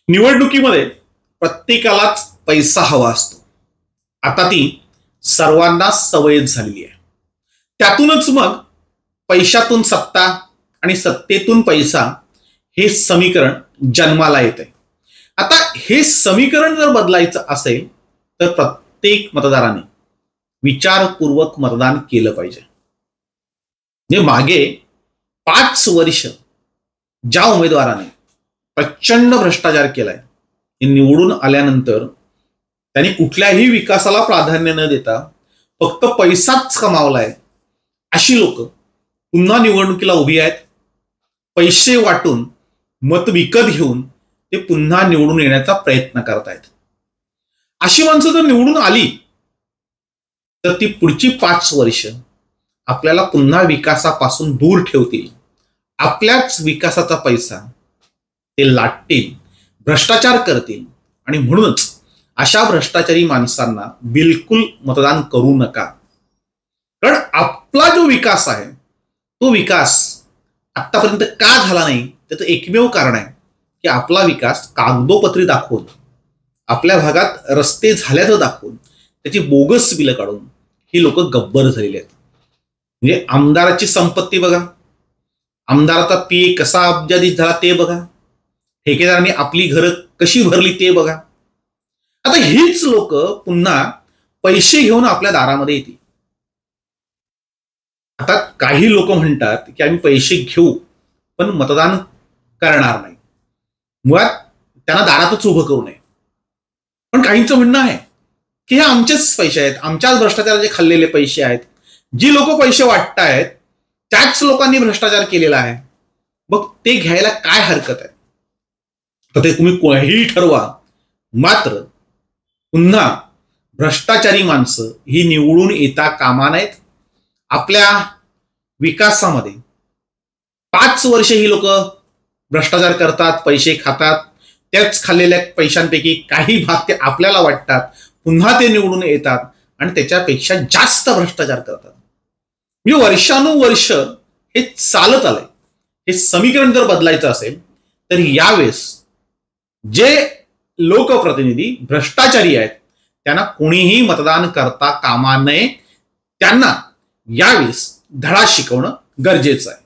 निवडणुकीमध्ये प्रत्येकालाच पैसा हवा असतो. आता ती सर्वांना सवयच झालेली आहे. त्यातूनच मग पैशातून सत्ता आणि सत्तेतून पैसा हे समीकरण जन्माला येते. आता हे समीकरण जर बदलायचं असेल तर प्रत्येक मतदाराने विचारपूर्वक मतदान केलं पाहिजे. म्हणजे मागे 5 वर्ष ज्या उमेदवाराने प्रचंड भ्रष्टाचार केलाय, हे निवडून आल्यानंतर त्यांनी कुठल्याही विकासाला प्राधान्य न देता फक्त पैसाच कमावलाय, अशी लोक पुन्हा निवडणुकीला उभी आहेत. पैसे वाटून मत विकत घेऊन ते पुन्हा निवडून येण्याचा प्रयत्न करतायत. अशी माणसं जर निवडून आली तर ती पुढची 5 वर्ष आपल्याला पुन्हा विकासापासून दूर ठेवतील. आपल्याच विकासाचा पैसा ते लाटतील, भ्रष्टाचार करतील. आणि म्हणूनच अशा भ्रष्टाचारी माणसांना बिलकुल मतदान करू नका. कारण आपला जो विकास आहे तो विकास आतापर्यंत का झाला नाही त्याचं एकमेव कारण आहे की आपला विकास कागदोपत्री दाखवून, आपल्या भागात रस्ते झाल्याचं दाखवून, त्याची बोगस बिलं काढून ही लोक गब्बर झालेली आहेत. म्हणजे आमदाराची संपत्ती बघा, आमदाराचा पी कसा अब्जाधीश झाला ते बघा, ठेकेदारांनी आपली घरं कशी भरली ते बघा. आता हीच लोक पुन्हा पैसे घेऊन आपल्या दारामध्ये येतील. आता काही लोक म्हणतात की आम्ही पैसे घेऊ पण मतदान करणार नाही, मुळात त्यांना दारातच उभं करू नये. पण काहींचं म्हणणं आहे की हे आमचेच पैसे आहेत, आमच्याच भ्रष्टाचाराचे खाल्लेले पैसे आहेत. जी लोक पैसे वाटतायत त्याच लोकांनी भ्रष्टाचार केलेला आहे, मग ते घ्यायला काय हरकत आहे. तर ते तुम्ही कोणीही ठरवा, मात्र पुन्हा भ्रष्टाचारी माणसं ही निवडून येता कामा नयेत. आपल्या विकासामध्ये 5 वर्ष ही लोक भ्रष्टाचार करतात, पैसे खातात. त्याच खाल्लेल्या पैशांपैकी काही भाग ते आपल्याला वाटतात, पुन्हा ते निवडून येतात आणि त्याच्यापेक्षा जास्त भ्रष्टाचार करतात. म्हणजे वर्षानुवर्ष हे चालत आलंय. हे समीकरण जर बदलायचं असेल तर यावेळेस जे लोकप्रतिनिधी भ्रष्टाचारी आहेत त्यांना कोणीही मतदान करता कामा नये. त्यांना यावेळेस धडा शिकवणं गरजेचं आहे.